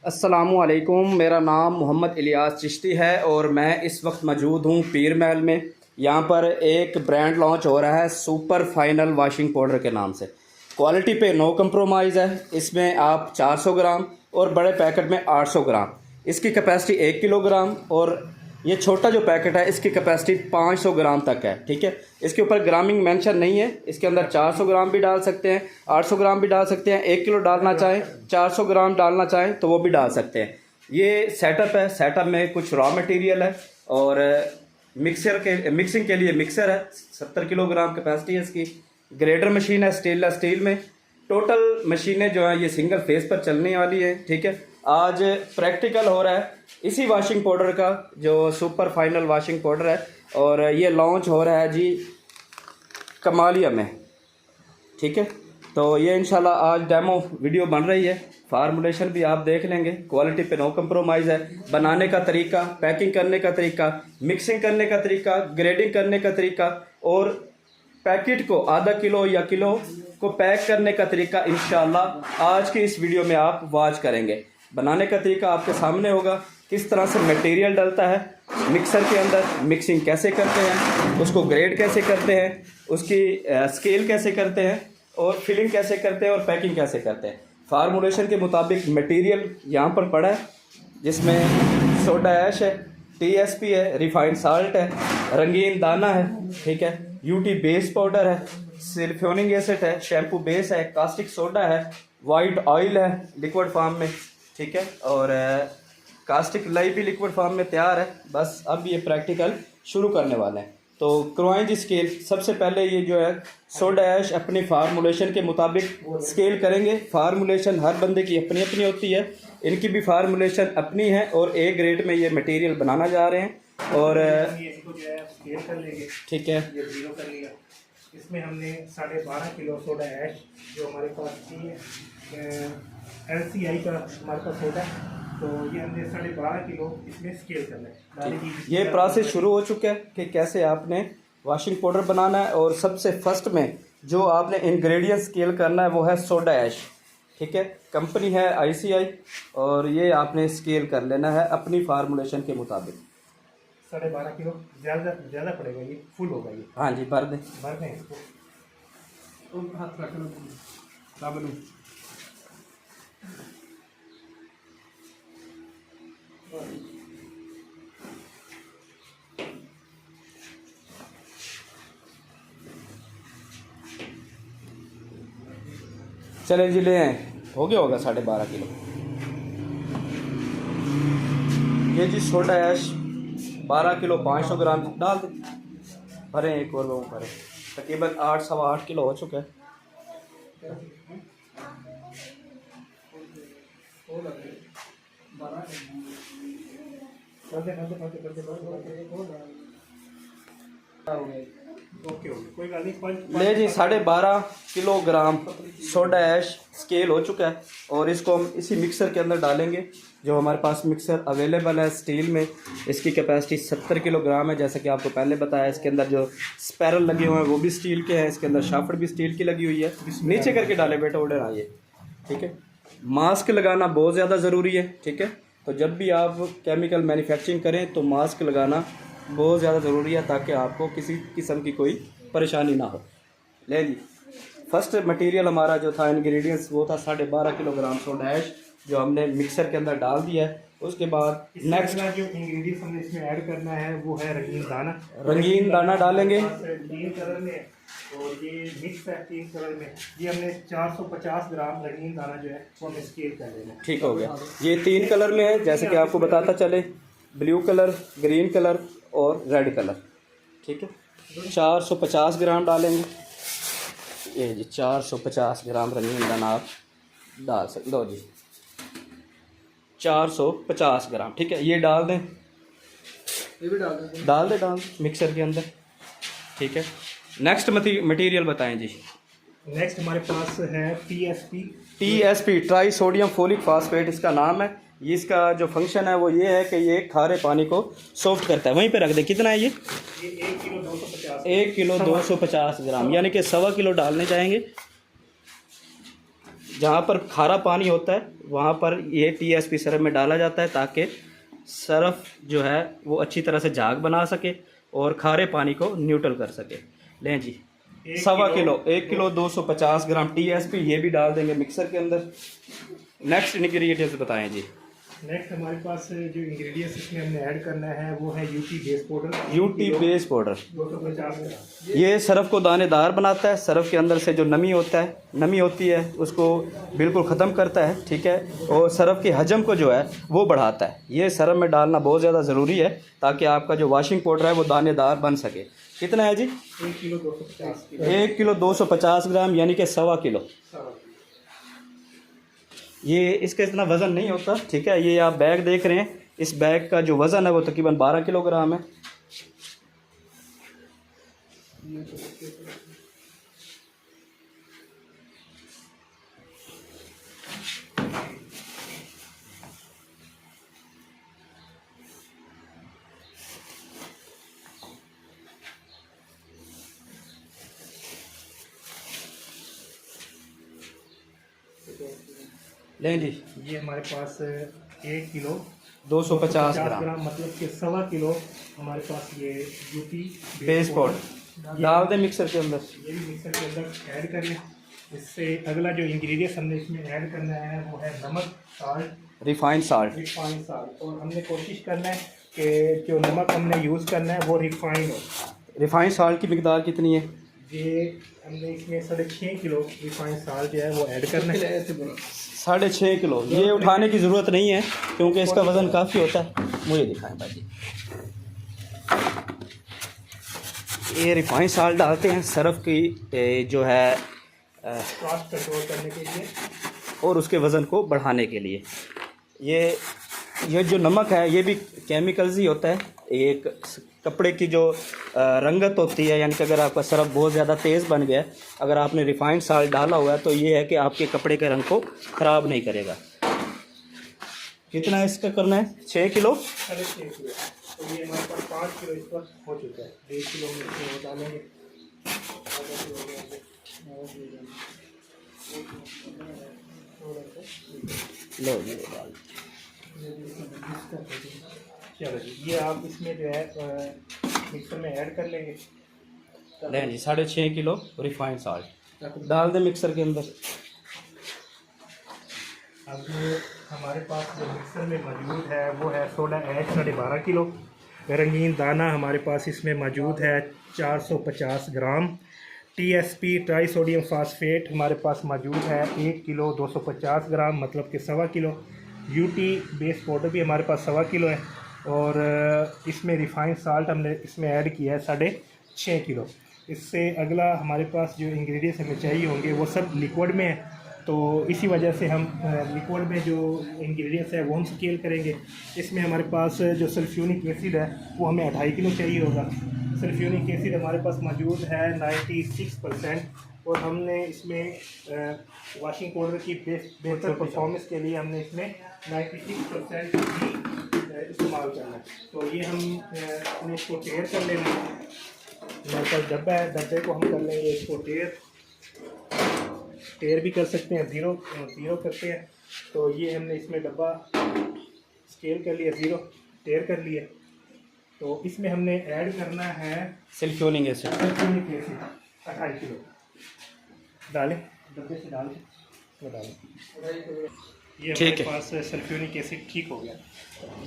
अस्सलामुअलैकुम, मेरा नाम मोहम्मद इलियास चिश्ती है और मैं इस वक्त मौजूद हूँ पीर महल में। यहाँ पर एक ब्रांड लॉन्च हो रहा है सुपर फाइनल वॉशिंग पाउडर के नाम से। क्वालिटी पे नो कंप्रोमाइज़ है। इसमें आप 400 ग्राम और बड़े पैकेट में 800 ग्राम, इसकी कैपेसिटी 1 किलोग्राम, और ये छोटा जो पैकेट है इसकी कैपेसिटी 500 ग्राम तक है। ठीक है, इसके ऊपर ग्रामिंग मेंशन नहीं है। इसके अंदर 400 ग्राम भी डाल सकते हैं, 800 ग्राम भी डाल सकते हैं, 1 किलो डालना चाहें, 400 ग्राम डालना चाहें तो वो भी डाल सकते हैं। ये सेटअप है। सेटअप में कुछ रॉ मटेरियल है और मिक्सिंग के लिए मिक्सर है। 70 किलोग्राम कैपेसिटी है इसकी। ग्रेडर मशीन है स्टेनलेस स्टील में। टोटल मशीनें जो हैं ये सिंगल फेस पर चलने वाली है। ठीक है, आज प्रैक्टिकल हो रहा है इसी वॉशिंग पाउडर का, जो सुपर फाइनल वॉशिंग पाउडर है, और ये लॉन्च हो रहा है जी कमालिया में। ठीक है, तो ये इंशाल्लाह आज डेमो वीडियो बन रही है। फार्मूलेशन भी आप देख लेंगे। क्वालिटी पे नो कंप्रोमाइज़ है। बनाने का तरीका, पैकिंग करने का तरीका, मिक्सिंग करने का तरीका, ग्रेडिंग करने का तरीका, और पैकेट को आधा किलो या किलो को पैक करने का तरीका इंशाल्लाह आज की इस वीडियो में आप वॉच करेंगे। बनाने का तरीका आपके सामने होगा, किस तरह से मटेरियल डलता है मिक्सर के अंदर, मिक्सिंग कैसे करते हैं, उसको ग्रेड कैसे करते हैं, उसकी स्केल कैसे करते हैं, और फिलिंग कैसे करते हैं, और पैकिंग कैसे करते हैं। फार्मूलेशन के मुताबिक मटेरियल यहाँ पर पड़ा है, जिसमें सोडा ऐश है, TSP है, रिफाइंड साल्ट है, रंगीन दाना है, ठीक है, UT बेस पाउडर है, सिलिकॉनिक एसिड है, शैम्पू बेस है, कास्टिक सोडा है, वाइट ऑयल है लिक्विड फॉर्म में, ठीक है, और कास्टिक लाई भी लिक्विड फॉर्म में तैयार है। बस अब ये प्रैक्टिकल शुरू करने वाले हैं, तो करवाएं जी स्केल। सबसे पहले ये जो है सोडा ऐश अपनी फार्मूलेशन के मुताबिक स्केल करेंगे। फार्मूलेशन हर बंदे की अपनी अपनी होती है, इनकी भी फार्मूलेशन अपनी है, और A ग्रेड में ये मटेरियल बनाना जा रहे हैं। और इसको जो है स्केल कर लेंगे। ठीक है, ये 0 कर लिया। इसमें हमने 12.5 किलो सोडा ऐश, जो हमारे पास LCI का हमारे पास सोडा, तो ये हमने 12.5 किलो इसमें स्केल करना है। ये प्रोसेस शुरू हो चुका है कि कैसे आपने वॉशिंग पाउडर बनाना है। और सबसे फर्स्ट में जो आपने इंग्रेडिएंट स्केल करना है वो है सोडा ऐश। ठीक है, कंपनी है ICI, और ये आपने स्केल कर लेना है अपनी फार्मूलेशन के मुताबिक। 12.5 किलो ज़्यादा पड़ेगा, ये फुल होगा ये। हाँ जी, भर दें। भर दें इसको। हाथ रख लो साबुन। चले जी, ले आए, हो गया होगा 12.5 किलो। ये जी सोडा ऐश 12 किलो 500 ग्राम डाल दें, भरें एक और वो भरें। तकरीबन 8-8.25 किलो हो चुका है। ओके कोई बात नहीं। ले जी 12.5 किलोग्राम सोडा ऐश स्केल हो चुका है, और इसको हम इसी मिक्सर के अंदर डालेंगे। जो हमारे पास मिक्सर अवेलेबल है स्टील में, इसकी कैपेसिटी 70 किलोग्राम है। जैसा कि आपको पहले बताया, इसके अंदर जो स्पैरल लगे हुए हैं वो भी स्टील के हैं, इसके अंदर शाफ्ट भी स्टील की लगी हुई है। नीचे करके डाले बेटा, ऑर्डर आइए। ठीक है, मास्क लगाना बहुत ज़्यादा ज़रूरी है। ठीक है, तो जब भी आप केमिकल मैन्युफैक्चरिंग करें तो मास्क लगाना बहुत ज़्यादा ज़रूरी है, ताकि आपको किसी किस्म की कोई परेशानी ना हो। ले ली, फर्स्ट मटेरियल हमारा जो था इंग्रेडिएंट्स वो था 12.5 किलोग्राम सोडा ऐश, जो हमने मिक्सर के अंदर डाल दिया है। उसके बाद नेक्स्ट जो इंग्रेडिएंट्स हमने इसमें ऐड करना है वो है रंगीन दाना। रंगीन दाना डालेंगे 3 कलर में, और ये मिक्स है 3 कलर में। ये हमने 450 ग्राम रंगीन दाना जो है वो हमें स्केल कर लेना है। ठीक हो गया। ये 3 कलर में है, जैसे कि आपको बताता चले, ब्लू कलर, ग्रीन कलर और रेड कलर। ठीक है, 450 ग्राम डालेंगे। ये जी 450 ग्राम रंगीन दाना आप डाल सकते हो जी, 450 ग्राम। ठीक है, ये डाल दें, ये भी डाल दें मिक्सर के अंदर। ठीक है, नेक्स्ट मटेरियल बताएं जी। नेक्स्ट हमारे पास है TSP try sodium folic phosphate इसका नाम है। ये इसका जो फंक्शन है वो ये है कि ये खारे पानी को सॉफ्ट करता है। वहीं पे रख दे, कितना है ये 1 किलो 250 ग्राम, यानी कि 1.25 किलो डालने चाहेंगे। जहाँ पर खारा पानी होता है वहाँ पर ये टीएसपी सरफ में डाला जाता है ताकि सरफ जो है वो अच्छी तरह से झाग बना सके और खारे पानी को न्यूट्रल कर सके। लें जी, 1 किलो 250 ग्राम टीएसपी ये भी डाल देंगे मिक्सर के अंदर। नेक्स्ट इंग्रेडिएंट्स बताएं जी। नेक्स्ट हमारे पास जो इंग्रेडिएंट्स इसमें हमने ऐड करना है वो है UT base powder. UT base powder 250 ग्राम। ये सरफ को दानेदार बनाता है, सरफ के अंदर से जो नमी होती है उसको बिल्कुल ख़त्म करता है, ठीक है, और सरफ के हजम को जो है वो बढ़ाता है। ये सरफ में डालना बहुत ज़्यादा ज़रूरी है ताकि आपका जो वॉशिंग पाउडर है वो दानेदार बन सके। कितना है जी? 1 किलो 250 1 किलो 250 ग्राम यानी कि 1.25 किलो। ये इसका इतना वज़न नहीं होता, ठीक है। ये आप बैग देख रहे हैं, इस बैग का जो वज़न है वो तकरीबन 12 किलोग्राम है। लें जी, ये हमारे पास 1 किलो 250 ग्राम मतलब कि 1.25 किलो हमारे पास ये यूटी बेस पाउडर डाल दें मिक्सर के अंदर। ये भी मिक्सर के अंदर ऐड करें। इससे अगला जो इंग्रेडिएंट्स हमने इसमें ऐड करना है वो है नमक, साल्ट, रिफाइंड साल्ट। और हमने कोशिश करना है कि जो नमक हमने यूज़ करना है वो रिफाइंड हो। रिफाइंड साल्ट की मिकदार कितनी है? ये हमने इसमें 6.5 किलो रिफाइंड साल्ट जो है वो ऐड करना है। 6.5 किलो। ये उठाने की ज़रूरत नहीं है क्योंकि इसका वज़न काफ़ी होता है। मुझे दिखाएं भाई। ये रिफाइंड साल्ट डालते हैं सरफ की जो है कॉस्ट कंट्रोल करने के लिए और उसके वज़न को बढ़ाने के लिए। ये जो नमक है ये भी केमिकल्स ही होता है। एक कपड़े की जो रंगत होती है, यानी कि अगर आपका सरफ बहुत ज़्यादा तेज़ बन गया, अगर आपने रिफाइंड साल्ट डाला हुआ है तो ये है कि आपके कपड़े के रंग को ख़राब नहीं करेगा। कितना इसका करना है? 6 किलो। 6.5 किलो। तो ये हमारे पास 5 किलो इस पर हो चुका है। 1 किलो में इसमें वो डालेंगे। लो ये डाल। चलो जी, ये आप इसमें जो है मिक्सर में ऐड कर लेंगे। लें जी, 6.5 किलो रिफाइंड साल्ट डाल दें मिक्सर के अंदर। अब हमारे पास जो मिक्सर में मौजूद है वो है सोडा ऐश 12.5 किलो। रंगीन दाना हमारे पास इसमें मौजूद है 450 ग्राम। टीएसपी ट्राई सोडियम फास्फेट हमारे पास मौजूद है 1 किलो 250 ग्राम मतलब कि 1.25 किलो। यूटी बेस पाउडर भी हमारे पास 1.25 किलो है और इसमें रिफाइंड साल्ट हमने इसमें ऐड किया है 6.5 किलो। इससे अगला हमारे पास जो इंग्रेडिएंट्स हमें चाहिए होंगे वो सब लिक्विड में है, तो इसी वजह से हम लिक्विड में जो इंग्रेडिएंट्स है वो हम स्केल करेंगे। इसमें हमारे पास जो सल्फ्यूरिक एसिड है वो हमें 2.5 किलो चाहिए होगा। सल्फ्यूरिक एसिड हमारे पास मौजूद है 96% और हमने इसमें वॉशिंग पाउडर की बेहतर परफॉर्मेंस के लिए हमने इसमें 96% ही इस्तेमाल करना है। तो ये हम इसको टेयर कर लेना है। हमारे पास डब्बा है, डब्बे को हम कर लेंगे इसको टेयर भी कर सकते हैं, ज़ीरो करते हैं। तो ये हमने इसमें डब्बा स्केल कर लिया, 0 टेयर कर लिया। तो इसमें हमने ऐड करना है सल्फ्यूरिक एसिड 2.5 किलो डालें, डब्बे से डालें, इसमें डालें। ये हमारे पास सल्फ्यूरिक एसिड ठीक हो गया।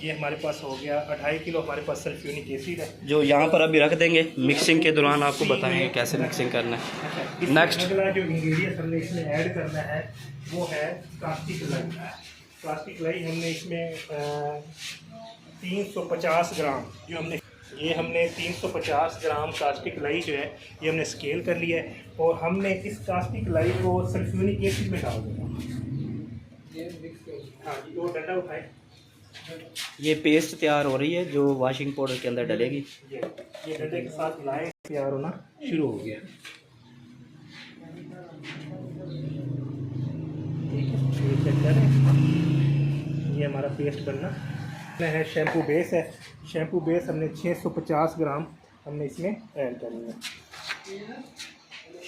ये हमारे पास हो गया 2.5 किलो हमारे पास सल्फ्यूरिक एसिड है जो यहाँ पर अभी रख देंगे। मिक्सिंग के दौरान आपको बताएंगे कैसे मिक्सिंग करना है। नेक्स्ट अगला जो इंग्रेडिएंट हमने इसमें ऐड करना है वो है प्लास्टिक लाई। प्लास्टिक लाई हमने इसमें 350 ग्राम जो हमने 350 ग्राम प्लास्टिक लाई जो है ये हमने स्केल कर लिया है और हमने इस प्लास्टिक लाई को सल्फ्यूरिक एसिड में डाल देना। हाँ जी, वो डंडा उठाए। ये पेस्ट तैयार हो रही है जो वॉशिंग पाउडर के अंदर डलेगी। ये डंडे के साथ मिलाए तैयार होना शुरू हो गया। ठीक है, ये चेक करें, ये हमारा पेस्ट बनना है। शैम्पू बेस है, शैम्पू बेस हमने 650 ग्राम हमने इसमें ऐड करनी है।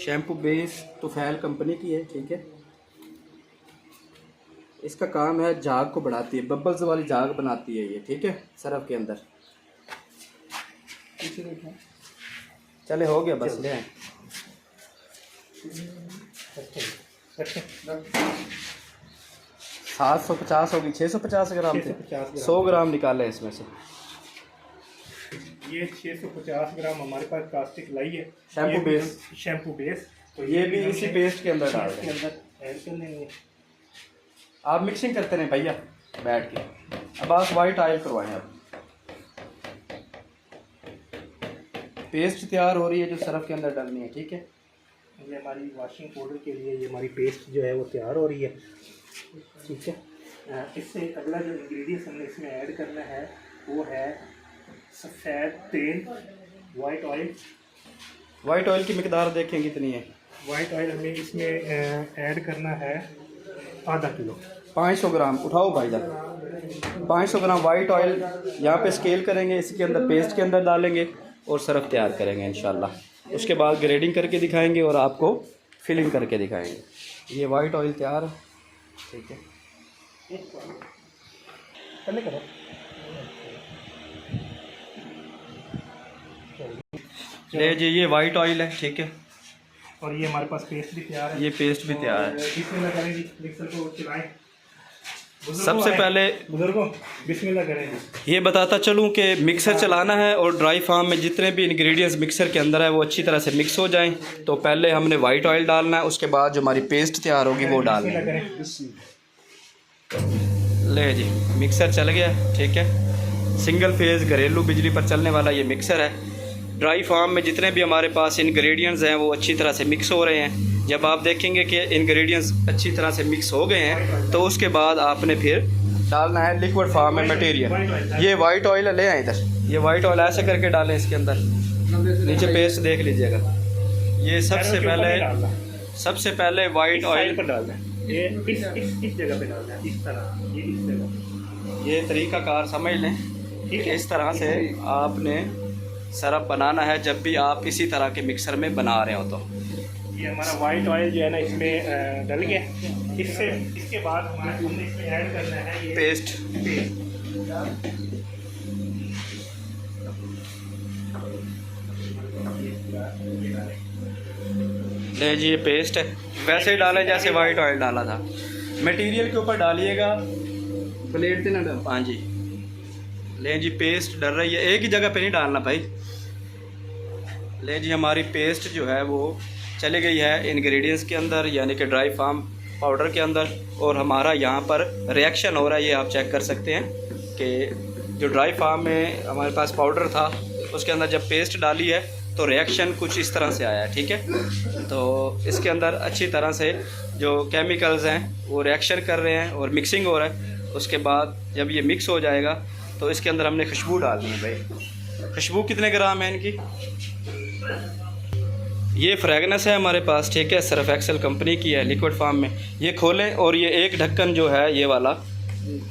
शैम्पू बेस तो फैल कंपनी की है, ठीक है। इसका काम है झाग को बढ़ाती है, बबल्स वाली झाग बनाती है ये, ठीक है, सरफ के अंदर। चले हो गया बस, ले आए। 750 होगी, 650 ग्राम थे, 100 ग्राम निकाले इसमें से। ये 650 ग्राम हमारे पास प्लास्टिक लाई है, शैम्पू बेस। शैम्पू बेस, तो ये भी इसी पेस्ट के अंदर डाल के दें। अंदर ऐड कर लेंगे। आप मिक्सिंग करते रहे भैया बैठ के। अब आप वाइट ऑयल करवाएं। अब पेस्ट तैयार हो रही है जो सरफ के अंदर डालनी है, ठीक है। ये हमारी वॉशिंग पाउडर के लिए ये हमारी पेस्ट जो है वो तैयार हो रही है, ठीक है। इससे अगला जो इंग्रेडिएंट्स हमने इसमें ऐड करना है वो है सफ़ेद तेल, वाइट ऑयल। वाइट ऑयल की मिकदार देखें कितनी है। वाइट ऑयल हमें इसमें ऐड करना है आधा किलो, 500 ग्राम। उठाओ भाईजान, 500 ग्राम वाइट ऑयल यहाँ पे स्केल करेंगे, इसके अंदर पेस्ट के अंदर डालेंगे और सरफ तैयार करेंगे इंशाल्लाह। उसके बाद ग्रेडिंग करके दिखाएंगे और आपको फिलिंग करके दिखाएंगे। ये वाइट ऑयल तैयार है, ठीक है। करो। ले जी, ये वाइट ऑयल है, ठीक है। और ये हमारे पास पेस्ट भी तैयार है। ये पेस्ट भी तैयार है। बिस्मिल्लाह करें जी, मिक्सर को चलाएं। सबसे पहले बुजुर्गों बिस्मिल्लाह करें। ये बताता चलूँ कि मिक्सर चलाना है और ड्राई फार्म में जितने भी इंग्रेडिएंट्स मिक्सर के अंदर है वो अच्छी तरह से मिक्स हो जाएं। तो पहले हमने वाइट ऑयल डालना है, उसके बाद जो हमारी पेस्ट तैयार होगी वो डालना है। ले जी, मिक्सर चल गया, ठीक है। सिंगल फेज़ घरेलू बिजली पर चलने वाला ये मिक्सर है। ड्राई फार्म में जितने भी हमारे पास इंग्रेडिएंट्स हैं वो अच्छी तरह से मिक्स हो रहे हैं। जब आप देखेंगे कि इंग्रेडिएंट्स अच्छी तरह से मिक्स हो गए हैं तो उसके बाद आपने फिर डालना है लिक्विड फार्म में मटेरियल। ये वाइट ऑयल ले आए इधर, ये वाइट ऑयल ऐसे करके डालें इसके अंदर। नीचे पेस्ट देख लीजिएगा। ये सबसे पहले वाइट ऑयल पर डालना है, ये इस जगह पे डालना है, इस तरह, ये इस जगह। ये तरीक़ाकार समझ लें, ठीक है। इस तरह से आपने सरफ बनाना है जब भी आप इसी तरह के मिक्सर में बना रहे हो। तो ये हमारा वाइट ऑयल जो है ना इसमें डल गया। इसके बाद हमने इसमें ऐड करना है ये पेस्ट। ले जी, ये पेस्ट है, वैसे ही डालें जैसे वाइट ऑयल डाला था। मटेरियल के ऊपर डालिएगा, प्लेट पे ना डाल। हाँ जी, ले जी, पेस्ट डल रही है, एक ही जगह पे नहीं डालना भाई। ले जी, हमारी पेस्ट जो है वो चली गई है इंग्रेडिएंट्स के अंदर, यानी कि ड्राई फार्म पाउडर के अंदर। और हमारा यहाँ पर रिएक्शन हो रहा है, ये आप चेक कर सकते हैं कि जो ड्राई फार्म में हमारे पास पाउडर था उसके अंदर जब पेस्ट डाली है तो रिएक्शन कुछ इस तरह से आया है, ठीक है। तो इसके अंदर अच्छी तरह से जो केमिकल्स हैं वो रिएक्शन कर रहे हैं और मिक्सिंग हो रहा है। उसके बाद जब ये मिक्स हो जाएगा तो इसके अंदर हमने खुशबू डालनी है भाई। खुशबू कितने ग्राम है इनकी? ये फ्रेगनेंस है हमारे पास, ठीक है, सर्फ एक्सेल कंपनी की है, लिक्विड फार्म में। ये खोलें और ये एक ढक्कन जो है ये वाला,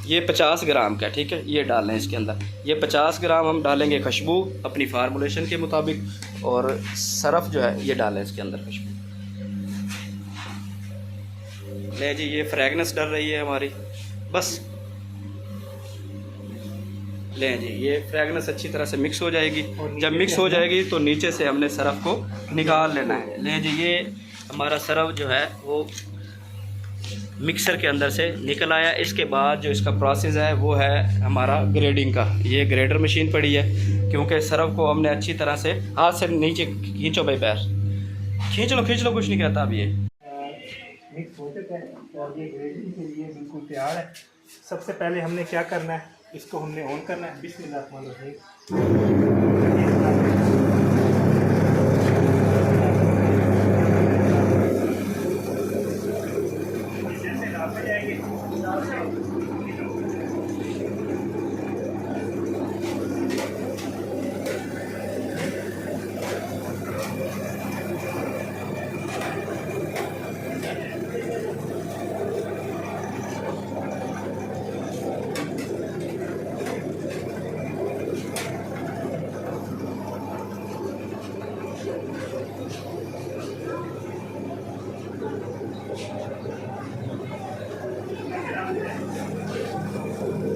ये 50 ग्राम का, ठीक है, ये डालें इसके अंदर। ये 50 ग्राम हम डालेंगे खुशबू अपनी फार्मूलेशन के मुताबिक, और सरफ जो है ये डालें इसके अंदर खुशबू। ले जी, ये फ्रेगनेंस डल रही है हमारी, बस लें जी। ये फ्रेगनेंस अच्छी तरह से मिक्स हो जाएगी। जब मिक्स हो जाएगी तो नीचे से हमने सरफ को निकाल लेना है। लें जी, ये हमारा सरफ जो है वो मिक्सर के अंदर से निकल आया। इसके बाद जो इसका प्रोसेस है वो है हमारा ग्रेडिंग का। ये ग्रेडर मशीन पड़ी है, क्योंकि सरफ को हमने अच्छी तरह से हाथ से नीचे खींचो भाई, पैर खींच लो, कुछ नहीं कहता। अब ये मिक्स हो चुका है और ये ग्रेडिंग के लिए बिल्कुल तैयार है। सबसे पहले हमने क्या करना है, इसको हमने ऑन करना है। बिस्मिल्लाह।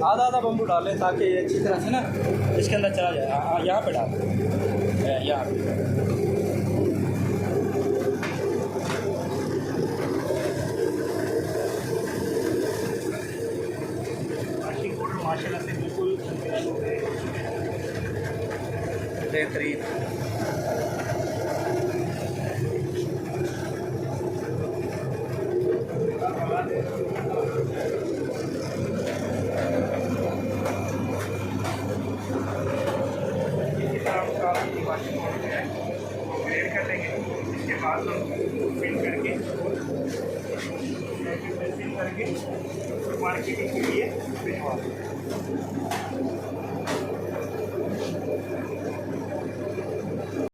आधा आधा बम्बू डालें ताकि ये अच्छी तरह से ना इसके अंदर चला जाए। यहाँ पे डाल, यहाँ पे। वाशिंग पाउडर माशाल्लाह से बिल्कुल बेहतरीन। वाशिंग पाउडर है वो ग्रेड कर लेंगे। इसके बाद हम फिल करके फिल करके मार्केटिंग के लिए भिजवा देंगे।